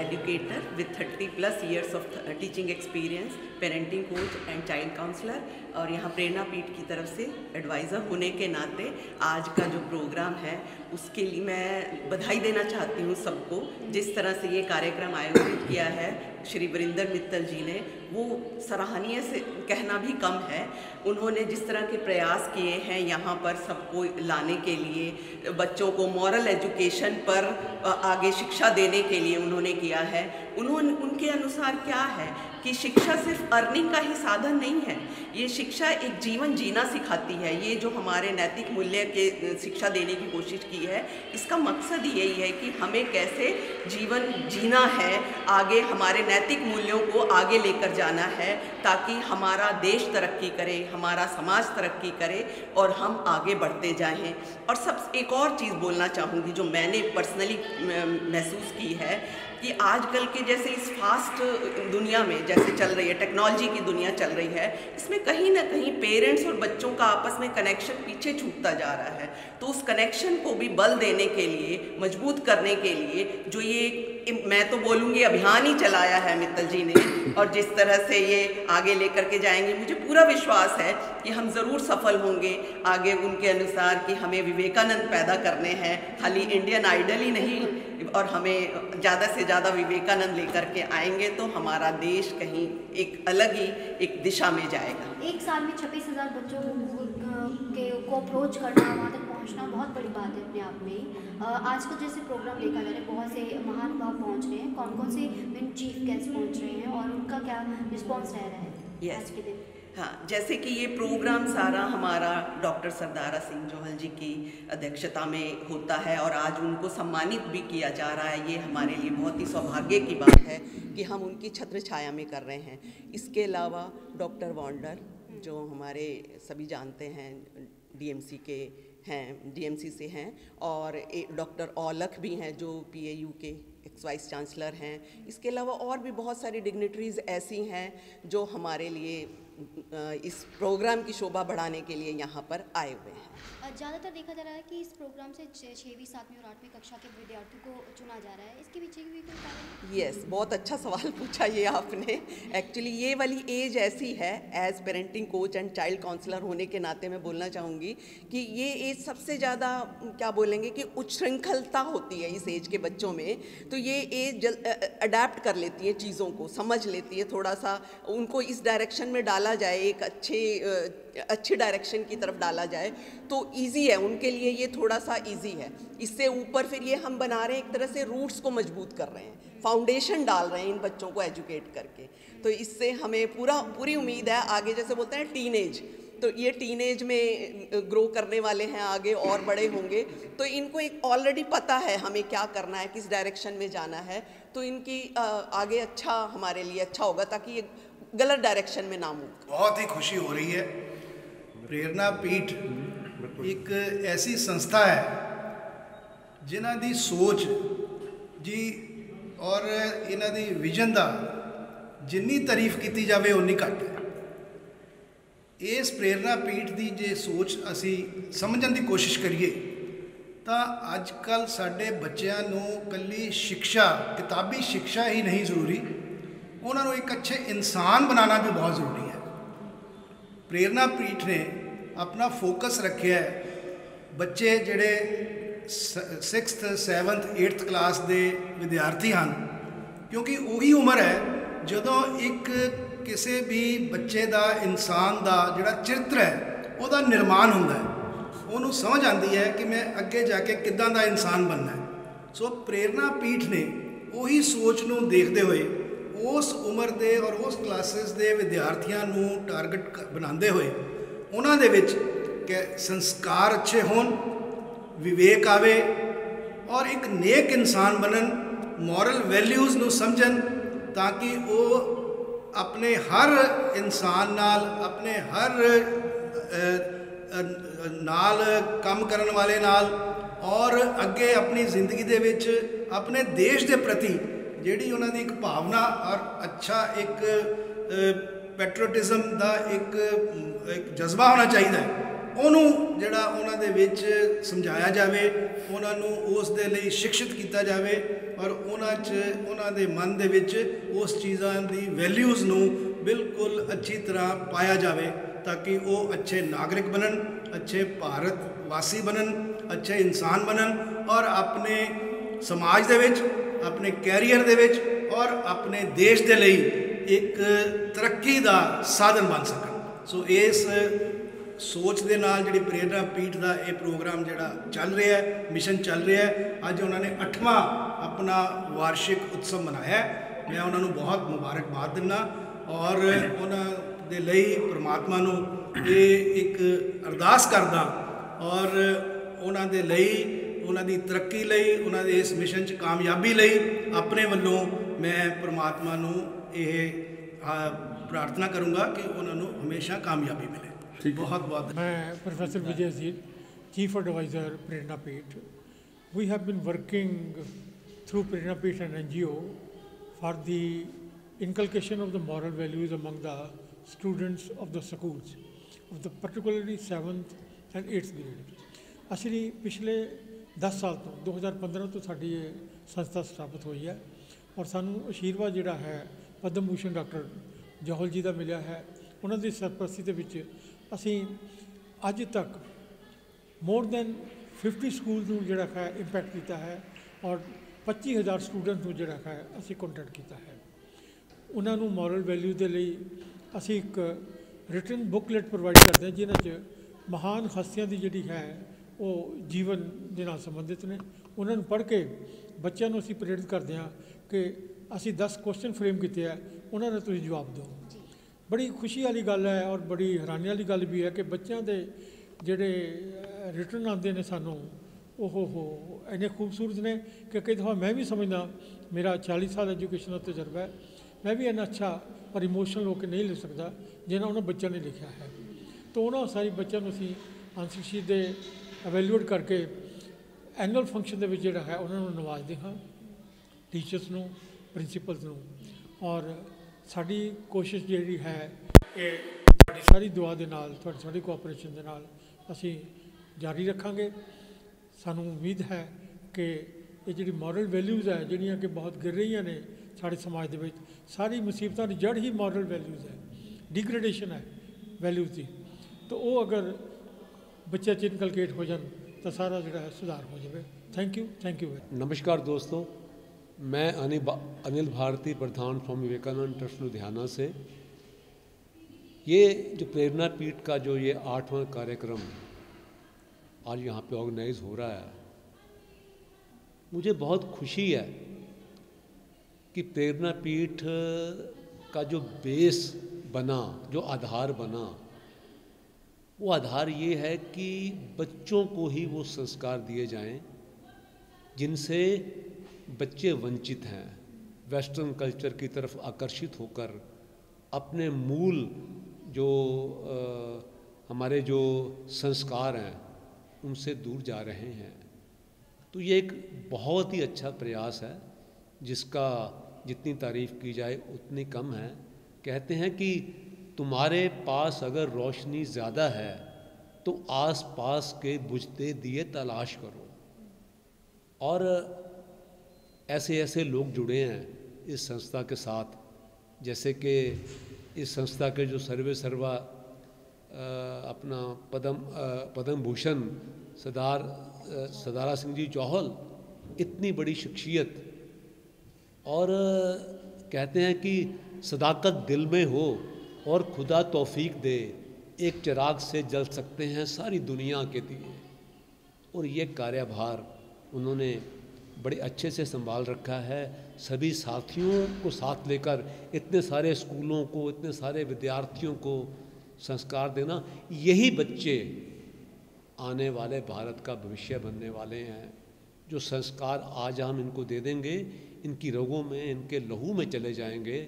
Educator with 30+ years of teaching experience, parenting coach and child counsellor, और यहाँ प्रेरणा पीठ की तरफ से एडवाइज़र होने के नाते आज का जो प्रोग्राम है उसके लिए मैं बधाई देना चाहती हूँ सबको। जिस तरह से ये कार्यक्रम आयोजित किया है श्री वीरेंद्र मित्तल जी ने, वो सराहनीय से कहना भी कम है। उन्होंने जिस तरह के प्रयास किए हैं यहाँ पर सबको लाने के लिए, बच्चों को मॉरल एजुकेशन पर आगे शिक्षा देने के लिए उन्होंने किया है। उनके अनुसार क्या है कि शिक्षा सिर्फ अर्निंग का ही साधन नहीं है, ये शिक्षा एक जीवन जीना सिखाती है। ये जो हमारे नैतिक मूल्य के शिक्षा देने की कोशिश की है, इसका मकसद यही है कि हमें कैसे जीवन जीना है, आगे हमारे नैतिक मूल्यों को आगे लेकर जाना है, ताकि हमारा देश तरक्की करे, हमारा समाज तरक्की करे और हम आगे बढ़ते जाएं। और सब एक और चीज़ बोलना चाहूँगी जो मैंने पर्सनली महसूस की है कि आजकल के जैसे इस फास्ट दुनिया में जैसे चल रही है, टेक्नोलॉजी की दुनिया चल रही है, इसमें कहीं ना कहीं पेरेंट्स और बच्चों का आपस में कनेक्शन पीछे छूटता जा रहा है। तो उस कनेक्शन को भी बल देने के लिए, मजबूत करने के लिए जो ये मैं तो बोलूँगी अभियान ही चलाया है मित्तल जी ने, और जिस तरह से ये आगे लेकर के जाएंगे, मुझे पूरा विश्वास है कि हम ज़रूर सफल होंगे आगे उनके अनुसार कि हमें विवेकानंद पैदा करने हैं, खाली इंडियन आइडल ही नहीं, और हमें ज़्यादा से ज़्यादा विवेकानंद लेकर के आएंगे तो हमारा देश कहीं एक अलग ही एक दिशा में जाएगा। एक साल में 26,000 बच्चों को अप्रोच करना, वहाँ तक पहुँचना बहुत बड़ी बात है अपने आप में ही। आज का जैसे प्रोग्राम देखा जा रहा है, बहुत से महानुभाव पहुँच रहे हैं, कौन कौन से चीफ गेस्ट पहुँच रहे हैं और उनका क्या रिस्पॉन्स रह रहा है आज के दिन? हाँ, जैसे कि ये प्रोग्राम सारा हमारा डॉक्टर सरदारा सिंह जोहल जी की अध्यक्षता में होता है और आज उनको सम्मानित भी किया जा रहा है। ये हमारे लिए बहुत ही सौभाग्य की बात है कि हम उनकी छत्र छाया में कर रहे हैं। इसके अलावा डॉक्टर वॉन्डर जो हमारे सभी जानते हैं डीएमसी के हैं, डीएमसी से हैं, और डॉक्टर औलख भी हैं जो पीएयू के एक्स वाइस चांसलर हैं। इसके अलावा और भी बहुत सारी डिग्निटरीज़ ऐसी हैं जो हमारे लिए इस प्रोग्राम की शोभा बढ़ाने के लिए यहाँ पर आए हुए हैं। ज़्यादातर देखा जा रहा है कि इस प्रोग्राम से 6वीं 7वीं और 8वीं कक्षा के विद्यार्थियों को चुना जा रहा है, इसके पीछे भी कोई कारण है? यस, बहुत अच्छा सवाल पूछा ये आपने। एक्चुअली ये वाली एज ऐसी है, as parenting coach and child counsellor होने के नाते मैं बोलना चाहूँगी कि ये एज सबसे ज़्यादा क्या बोलेंगे कि उच्छृंखलता होती है इस एज के बच्चों में। तो ये एज अडेप्ट कर लेती है, चीज़ों को समझ लेती है, थोड़ा सा उनको इस डायरेक्शन में डाला जाए, एक अच्छे डायरेक्शन की तरफ डाला जाए तो इजी है उनके लिए, ये थोड़ा सा इजी है। इससे ऊपर फिर ये हम बना रहे हैं, एक तरह से रूट्स को मजबूत कर रहे हैं, फाउंडेशन डाल रहे हैं इन बच्चों को एजुकेट करके। तो इससे हमें पूरी उम्मीद है आगे, जैसे बोलते हैं टीनेज, तो ये टीनेज में ग्रो करने वाले हैं, आगे और बड़े होंगे, तो इनको एक ऑलरेडी पता है हमें क्या करना है, किस डायरेक्शन में जाना है, तो इनकी आगे अच्छा, हमारे लिए अच्छा होगा ताकि ये गलत डायरेक्शन में ना मूव। बहुत ही खुशी हो रही है। प्रेरणा पीठ एक ऐसी संस्था है जिन्हां दी सोच जी और इन्हां दी विजन दा जिन्नी तारीफ की जाए उन्नी घट है। इस प्रेरणा पीठ की जे सोच असी समझण की कोशिश करिए तो अजकल साडे बच्चों नूं कल्ली शिक्षा, किताबी शिक्षा ही नहीं जरूरी, उन्होंने एक अच्छे इंसान बनाना भी बहुत ज़रूरी है। प्रेरणा पीठ ने अपना फोकस रखे है बच्चे जिहड़े 6th 7th 8th क्लास के विद्यार्थी हैं, क्योंकि वही उम्र है जदों एक किसी भी बच्चे का, इंसान का जिहड़ा चरित्र है उसका निर्माण होंदा है, उन्होंने समझ आती है कि मैं अगे जाके किदां दा इंसान बनना है। सो प्रेरणा पीठ ने वही सोच नूं देखते हुए उस उम्र के और उस क्लासेस के विद्यार्थियों नूं टारगेट बनाते हुए उन्हां दे विच कि संस्कार अच्छे होन, विवेक आवे और एक नेक इंसान बनन, मॉरल वैल्यूज़ नूं समझन, ताकि वो अपने हर इंसान नाल, अपने हर नाल काम करन वाले नाल ਔਰ ਅੱਗੇ ਆਪਣੀ ਜ਼ਿੰਦਗੀ ਦੇ ਵਿੱਚ ਆਪਣੇ ਦੇਸ਼ ਦੇ ਪ੍ਰਤੀ ਜਿਹੜੀ ਉਹਨਾਂ ਦੀ ਇੱਕ ਭਾਵਨਾ ਔਰ ਅੱਛਾ ਇੱਕ ਪੈਟਰੀਓਟਿਜ਼ਮ ਦਾ ਇੱਕ ਜਜ਼ਬਾ ਹੋਣਾ ਚਾਹੀਦਾ ਹੈ, ਉਹਨੂੰ ਜਿਹੜਾ ਉਹਨਾਂ ਦੇ ਵਿੱਚ ਸਮਝਾਇਆ ਜਾਵੇ, ਉਹਨਾਂ ਨੂੰ ਉਸ ਦੇ ਲਈ ਸਿੱਖਿਤ ਕੀਤਾ ਜਾਵੇ ਔਰ ਉਹਨਾਂ ਦੇ ਮਨ ਦੇ ਵਿੱਚ ਉਸ ਚੀਜ਼ਾਂ ਦੀ ਵੈਲਿਊਜ਼ ਨੂੰ ਬਿਲਕੁਲ ਅੱਛੀ ਤਰ੍ਹਾਂ ਪਾਇਆ ਜਾਵੇ ਤਾਂ ਕਿ ਉਹ ਅੱਛੇ ਨਾਗਰਿਕ ਬਣਨ, ਅੱਛੇ ਭਾਰਤ ਵਾਸੀ ਬਣਨ, ਅੱਛੇ ਇਨਸਾਨ ਬਣਨ ਔਰ ਆਪਣੇ ਸਮਾਜ ਦੇ ਵਿੱਚ, ਆਪਣੇ ਕੈਰੀਅਰ ਦੇ ਵਿੱਚ ਔਰ ਆਪਣੇ ਦੇਸ਼ ਦੇ ਲਈ ਇੱਕ ਤਰੱਕੀ ਦਾ ਸਾਧਨ ਬਣ ਸਕਣ। ਸੋ ਇਸ ਸੋਚ ਦੇ ਨਾਲ ਜਿਹੜੀ ਪ੍ਰੇਰਨਾ ਪੀਠ ਦਾ ਇਹ ਪ੍ਰੋਗਰਾਮ ਜਿਹੜਾ ਚੱਲ ਰਿਹਾ ਹੈ, ਮਿਸ਼ਨ ਚੱਲ ਰਿਹਾ ਹੈ, ਅੱਜ ਉਹਨਾਂ ਨੇ 8ਵਾਂ ਆਪਣਾ ਵਾਰਸ਼ਿਕ ਉਤਸਵ ਮਨਾਇਆ ਹੈ। ਮੈਂ ਉਹਨਾਂ ਨੂੰ ਬਹੁਤ ਮੁਬਾਰਕਬਾਦ ਦਿੰਦਾ ਔਰ ਉਹਨਾਂ ਦੇ ਲਈ ਪ੍ਰਮਾਤਮਾ ਨੂੰ ਇਹ ਇੱਕ ਅਰਦਾਸ ਕਰਦਾ ਔਰ ਉਹਨਾਂ ਦੇ ਲਈ, ਉਹਨਾਂ ਦੀ ਤਰੱਕੀ ਲਈ, ਉਹਨਾਂ ਦੇ ਇਸ ਮਿਸ਼ਨ 'ਚ ਕਾਮਯਾਬੀ ਲਈ ਆਪਣੇ ਵੱਲੋਂ ਮੈਂ ਪ੍ਰਮਾਤਮਾ ਨੂੰ ਇਹ ਪ੍ਰਾਰਥਨਾ ਕਰੂੰਗਾ ਕਿ ਉਹਨਾਂ ਨੂੰ ਹਮੇਸ਼ਾ ਕਾਮਯਾਬੀ ਮਿਲੇ। बहुत बहुत मैं professor Vijay Ajit, chief advisor Prerna Peeth. We have been working through Prerna Peeth and NGO for the inculcation of the moral values among the students of the schools of the particularly 7th and 8th grade। ਅਸੀਂ ਪਿਛਲੇ 10 ਸਾਲ ਤੋਂ 2015 ਤੋਂ ਸਾਡੀ ਇਹ ਸੰਸਥਾ ਸਥਾਪਿਤ ਹੋਈ ਹੈ ਔਰ ਸਾਨੂੰ ਆਸ਼ੀਰਵਾਦ ਜਿਹੜਾ ਹੈ ਪਦਮ ਭੂਸ਼ਣ ਡਾਕਟਰ ਜੋਹਲ ਜੀ ਦਾ ਮਿਲਿਆ ਹੈ। ਉਹਨਾਂ ਦੀ ਸਰਪ੍ਰਸਤੀ ਦੇ ਵਿੱਚ ਅਸੀਂ ਅੱਜ ਤੱਕ ਮੋਰ ਦੈਨ 50 ਸਕੂਲ ਨੂੰ ਜਿਹੜਾ ਹੈ ਇੰਪੈਕਟ ਕੀਤਾ ਹੈ ਔਰ 25,000 ਸਟੂਡੈਂਟ ਨੂੰ ਜਿਹੜਾ ਹੈ ਅਸੀਂ ਕੰਟੈਕਟ ਕੀਤਾ ਹੈ। ਉਹਨਾਂ ਨੂੰ ਮੋਰਲ ਵੈਲਿਊ ਦੇ ਲਈ ਅਸੀਂ ਇੱਕ ਰਿਟਨ ਬੁੱਕਲੈਟ ਪ੍ਰੋਵਾਈਡ ਕਰਦੇ ਹਾਂ ਜਿਨ੍ਹਾਂ 'ਚ ਮਹਾਨ ਹਸਤੀਆਂ ਦੀ ਜਿਹੜੀ ਹੈ ਉਹ ਜੀਵਨ ਦੇ ਨਾਲ ਸੰਬੰਧਿਤ ਨੇ। ਉਹਨਾਂ ਨੂੰ ਪੜ੍ਹ ਕੇ ਬੱਚਿਆਂ ਨੂੰ ਅਸੀਂ ਪ੍ਰੇਰਿਤ ਕਰਦੇ ਹਾਂ ਕਿ ਅਸੀਂ 10 ਕੁਐਸਚਨ ਫਰੇਮ ਕੀਤੇ ਆ, ਉਹਨਾਂ ਦਾ ਤੁਸੀਂ ਜਵਾਬ ਦਿਓ। ਬੜੀ ਖੁਸ਼ੀ ਵਾਲੀ ਗੱਲ ਹੈ ਔਰ ਬੜੀ ਹੈਰਾਨੀ ਵਾਲੀ ਗੱਲ ਵੀ ਹੈ ਕਿ ਬੱਚਿਆਂ ਦੇ ਜਿਹੜੇ ਰਿਟਰਨ ਆਉਂਦੇ ਨੇ ਸਾਨੂੰ ਉਹ ਇੰਨੇ ਖੂਬਸੂਰਤ ਨੇ ਕਿ ਕਈ ਦਫਾ ਮੈਂ ਵੀ ਸਮਝਦਾ, ਮੇਰਾ 40 ਸਾਲ ਐਜੂਕੇਸ਼ਨ ਦਾ ਤਜਰਬਾ ਹੈ, ਮੈਂ ਵੀ ਇੰਨਾ ਅੱਛਾ ਔਰ ਇਮੋਸ਼ਨਲ ਹੋ ਕੇ ਨਹੀਂ ਲਿਖ ਸਕਦਾ ਜਿੰਨਾ ਉਹਨਾਂ ਬੱਚਿਆਂ ਨੇ ਲਿਖਿਆ ਹੈ। ਤਾਂ ਉਹਨਾਂ ਸਾਰੇ ਬੱਚਿਆਂ ਨੂੰ ਅਸੀਂ ਆਂਸਰ ਸ਼ੀਟ ਦੇ ਐਵੈਲੂਏਟ ਕਰਕੇ ਐਨੂਅਲ ਫੰਕਸ਼ਨ ਦੇ ਵਿੱਚ ਜਿਹੜਾ ਹੈ ਉਹਨਾਂ ਨੂੰ ਨਵਾਜ਼ਦੇ ਹਾਂ, ਟੀਚਰਸ ਨੂੰ, ਪ੍ਰਿੰਸੀਪਲਸ ਨੂੰ। ਔਰ ਸਾਡੀ ਕੋਸ਼ਿਸ਼ ਜਿਹੜੀ ਹੈ ਇਹ ਤੁਹਾਡੀ ਸਾਰੀ ਦੁਆ ਦੇ ਨਾਲ, ਤੁਹਾਡੀ ਸਾਰੀ ਕੋਆਪਰੇਸ਼ਨ ਦੇ ਨਾਲ ਅਸੀਂ ਜਾਰੀ ਰੱਖਾਂਗੇ। ਸਾਨੂੰ ਉਮੀਦ ਹੈ ਕਿ ਇਹ ਜਿਹੜੀ ਮੋਰਲ ਵੈਲਿਊਜ਼ ਹੈ ਜਿਹੜੀਆਂ ਕਿ ਬਹੁਤ ਗਿਰ ਰਹੀਆਂ ਨੇ ਸਾਡੇ ਸਮਾਜ ਦੇ ਵਿੱਚ, ਸਾਰੀ ਮੁਸੀਬਤਾਂ ਦੀ ਜੜ੍ਹ ਹੀ ਮੋਰਲ ਵੈਲਿਊਜ਼ ਹੈ, ਡਿਗਰੇਡੇਸ਼ਨ ਹੈ ਵੈਲਿਊਜ਼ ਦੀ। ਤਾਂ ਉਹ ਅਗਰ ਬੱਚੇ 'ਚ ਇਨਕਲਕੇਟ ਹੋ ਜਾਣ ਤਾਂ ਸਾਰਾ ਜਿਹੜਾ ਹੈ ਸੁਧਾਰ ਹੋ ਜਾਵੇ। Thank you. नमस्कार दोस्तों, मैं अनिल भारती, प्रधान स्वामी विवेकानंद ट्रस्ट लुधियाना से। ये जो प्रेरणा पीठ का जो ये 8वां कार्यक्रम आज यहाँ पे ऑर्गेनाइज हो रहा है, मुझे बहुत खुशी है कि प्रेरणा पीठ का जो बेस बना, जो आधार बना, वो आधार ये है कि बच्चों को ही वो संस्कार दिए जाएं जिनसे बच्चे वंचित हैं, वेस्टर्न कल्चर की तरफ आकर्षित होकर अपने मूल जो हमारे जो संस्कार हैं उनसे दूर जा रहे हैं। तो ये एक बहुत ही अच्छा प्रयास है जिसका जितनी तारीफ़ की जाए उतनी कम है। कहते हैं कि तुम्हारे पास अगर रोशनी ज़्यादा है तो आस पास के बुझते दिए तलाश करो। और ऐसे ऐसे लोग जुड़े हैं इस संस्था के साथ, जैसे कि इस संस्था के जो सर्वे सर्वा अपना पद्म भूषण सदारा सिंह जी जौहल, इतनी बड़ी शख्सियत। और कहते हैं कि सदाकत दिल में हो और खुदा तौफीक दे, एक चिराग से जल सकते हैं सारी दुनिया के दिए। और ये कार्यभार उन्होंने बड़े अच्छे से संभाल रखा है। सभी साथियों को साथ लेकर इतने सारे स्कूलों को, इतने सारे विद्यार्थियों को संस्कार देना, यही बच्चे आने वाले भारत का भविष्य बनने वाले हैं। जो संस्कार आज हम इनको दे देंगे, इनकी रगों में, इनके लहू में चले जाएंगे,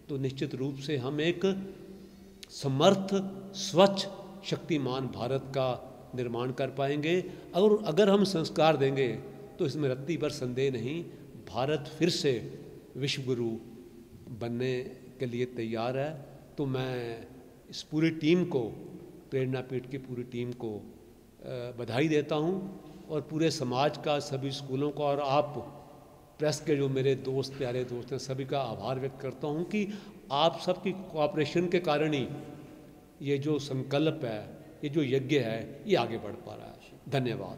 तो निश्चित रूप से हम एक समर्थ, स्वच्छ, शक्तिमान भारत का निर्माण कर पाएंगे। अगर हम संस्कार देंगे तो इसमें रत्ती भर संदेह नहीं, भारत फिर से विश्व गुरु बनने के लिए तैयार है। तो मैं इस पूरी टीम को, प्रेरणा पीठ की पूरी टीम को बधाई देता हूँ और पूरे समाज का, सभी स्कूलों का और आप प्रेस के जो मेरे दोस्त, प्यारे दोस्त हैं, सभी का आभार व्यक्त करता हूँ कि आप सबकी कोऑपरेशन के कारण ही ये जो संकल्प है, ये जो यज्ञ है, ये आगे बढ़ पा रहा है। धन्यवाद।